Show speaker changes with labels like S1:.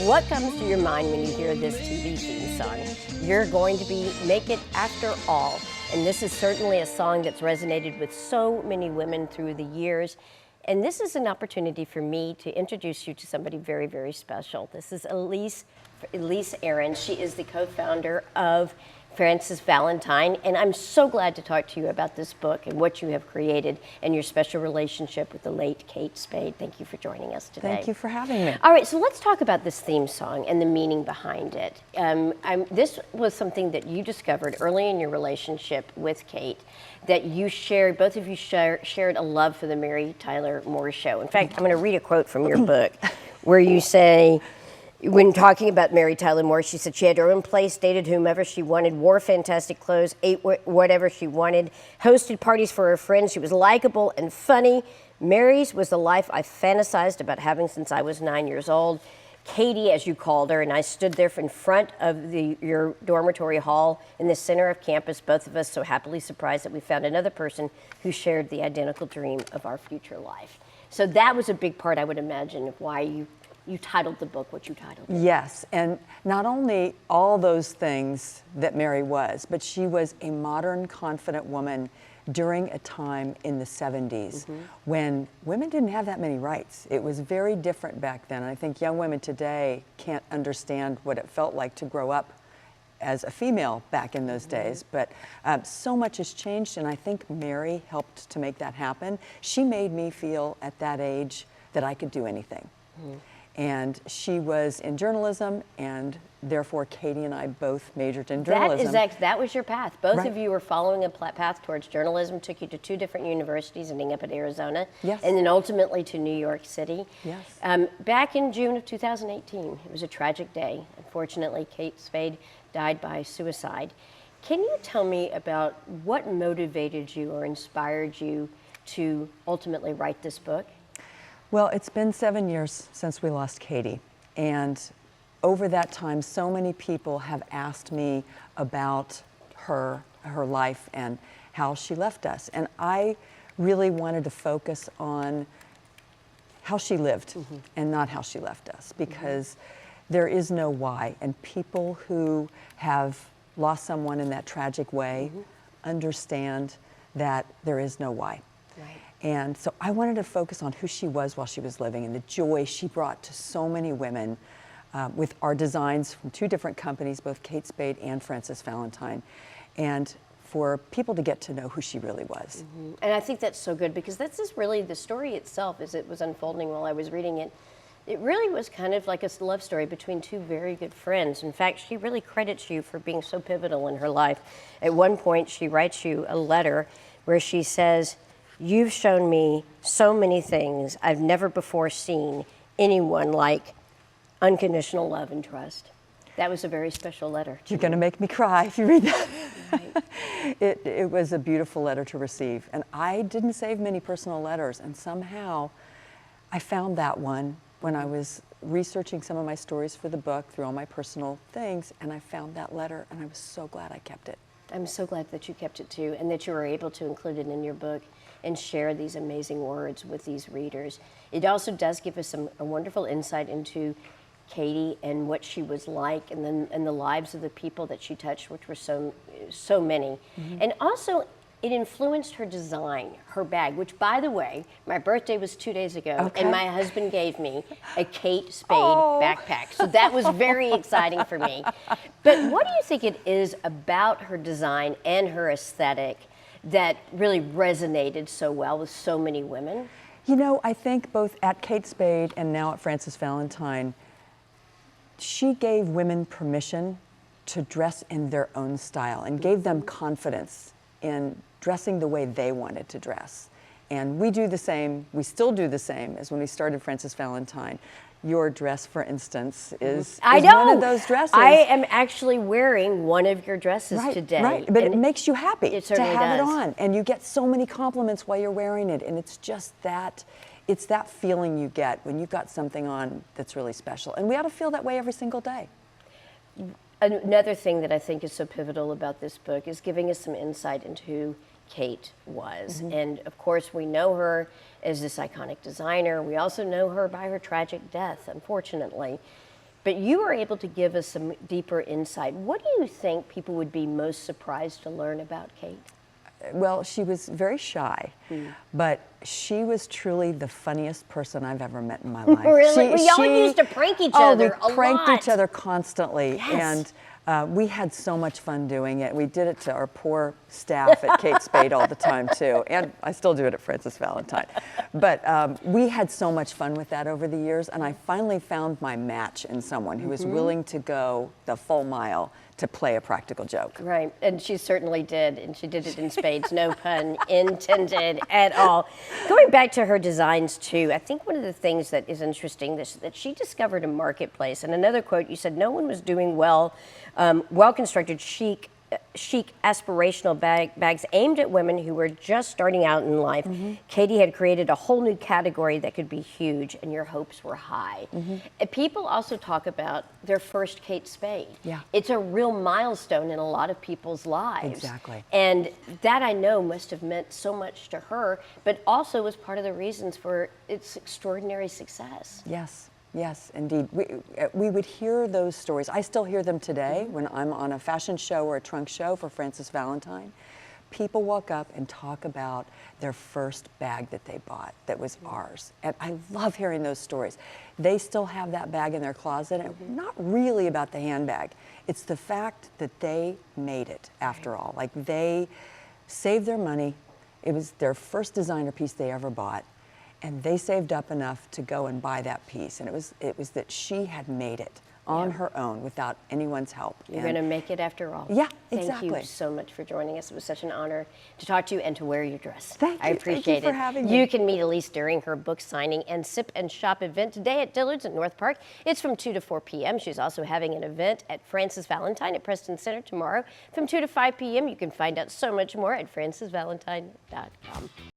S1: What comes to your mind when you hear this TV theme song? You're going to be Make It After All. And this is certainly a song that's resonated with so many women through the years. And this is an opportunity for me to introduce you to somebody very, very special. This is Elyce Arons. She is the co-founder of Valentine, and I'm so glad to talk to you about this book and what you have created and your special relationship with the late Kate Spade. Thank you for joining us today.
S2: Thank you for having me.
S1: All right, so let's talk about this theme song and the meaning behind it. This was something that you discovered early in your relationship with Kate, that you shared, both of you shared a love for the Mary Tyler Moore Show. In fact, I'm going to read a quote from your book where you say, when talking about Mary Tyler Moore, she said she had her own place, dated whomever she wanted, wore fantastic clothes, ate whatever she wanted, hosted parties for her friends. She was likable and funny. Mary's was the life I fantasized about having since I was 9 years old. Katie, as you called her, and I stood there in front of your dormitory hall in the center of campus, both of us so happily surprised that we found another person who shared the identical dream of our future life. So that was a big part, I would imagine, of why you titled the book what you titled it.
S2: Yes, and not only all those things that Mary was, but she was a modern, confident woman during a time in the 70s when women didn't have that many rights. It was very different back then. I think young women today can't understand what it felt like to grow up as a female back in those days, but so much has changed, and I think Mary helped to make that happen. She made me feel at that age that I could do anything. And she was in journalism, and therefore Katie and I both majored in journalism.
S1: That was your path. Both of you were following a path towards journalism, took you to two different universities, ending up at Arizona, and then ultimately to New York City. Back in June of 2018, it was a tragic day. Unfortunately, Kate Spade died by suicide. Can you tell me about what motivated you or inspired you to ultimately write this book?
S2: Well, it's been 7 years since we lost Katie, and over that time, so many people have asked me about her life and how she left us, and I really wanted to focus on how she lived and not how she left us, because there is no why, and people who have lost someone in that tragic way understand that there is no why. And so I wanted to focus on who she was while she was living and the joy she brought to so many women with our designs from two different companies, both Kate Spade and Valentine, and for people to get to know who she really was.
S1: And I think that's so good, because that's just really the story itself as it was unfolding while I was reading it. It really was kind of like a love story between two very good friends. In fact, she really credits you for being so pivotal in her life. At one point, she writes you a letter where she says, "You've shown me so many things I've never before seen anyone like unconditional love and trust." That was a very special letter.
S2: You're going to make me cry if you read that. It was a beautiful letter to receive. And I didn't save many personal letters. And somehow I found that one when I was researching some of my stories for the book through all my personal things. And I found that letter, and I was so glad I kept it.
S1: I'm so glad that you kept it too, and that you were able to include it in your book and share these amazing words with these readers. It also does give us a wonderful insight into Katie and what she was like, and the lives of the people that she touched, which were so many. And also, it influenced her design, her bag, which, by the way, my birthday was 2 days ago, and my husband gave me a Kate Spade backpack. So that was very exciting for me. But what do you think it is about her design and her aesthetic that really resonated so well with so many women?
S2: You know, I think both at Kate Spade and now at Valentine, she gave women permission to dress in their own style and gave them confidence in dressing the way they wanted to dress. And we do the same, we still do the same as when we started Valentine. Your dress, for instance, is one of those dresses.
S1: I am actually wearing one of your dresses today.
S2: Right, but it makes you happy to have it
S1: does.
S2: on. And you get so many compliments while you're wearing it. And it's just that, it's that feeling you get when you've got something on that's really special. And we ought to feel that way every single day.
S1: Another thing that I think is so pivotal about this book is giving us some insight into Kate was. And of course, we know her as this iconic designer. We also know her by her tragic death, unfortunately. But you were able to give us some deeper insight. What do you think people would be most surprised to learn about Kate?
S2: Well, she was very shy, but she was truly the funniest person I've ever met in my life.
S1: Really? We all used to prank each other a lot.
S2: We pranked each other constantly.
S1: Yes.
S2: And we had so much fun doing it. We did it to our poor staff at Kate Spade all the time, too. And I still do it at Frances Valentine. But we had so much fun with that over the years. And I finally found my match in someone who was willing to go the full mile to play a practical joke.
S1: Right, and she certainly did, and she did it in spades, no pun intended at all. Going back to her designs too, I think one of the things that is interesting is that she discovered a marketplace. And another quote, you said, no one was doing well-constructed, chic, aspirational bags aimed at women who were just starting out in life. Katie had created a whole new category that could be huge, and your hopes were high. And people also talk about their first Kate Spade.
S2: Yeah.
S1: It's a real milestone in a lot of people's lives.
S2: Exactly.
S1: And that I know must have meant so much to her, but also was part of the reasons for its extraordinary success.
S2: Yes. Yes, indeed. We would hear those stories. I still hear them today when I'm on a fashion show or a trunk show for Frances Valentine. People walk up and talk about their first bag that they bought that was ours. And I love hearing those stories. They still have that bag in their closet, and not really about the handbag. It's the fact that they made it after all. Like, they saved their money. It was their first designer piece they ever bought. And they saved up enough to go and buy that piece. And it was that she had made it on her own without anyone's help.
S1: You're going to make it after all.
S2: Yeah,
S1: Thank
S2: exactly.
S1: you so much for joining us. It was such an honor to talk to you and to wear your dress.
S2: Thank you.
S1: I appreciate
S2: Thank you
S1: it.
S2: for having me.
S1: You can meet Elyce during her book signing and sip and shop event today at Dillard's at North Park. It's from 2 to 4 p.m. She's also having an event at Frances Valentine at Preston Center tomorrow from 2 to 5 p.m. You can find out so much more at francesvalentine.com.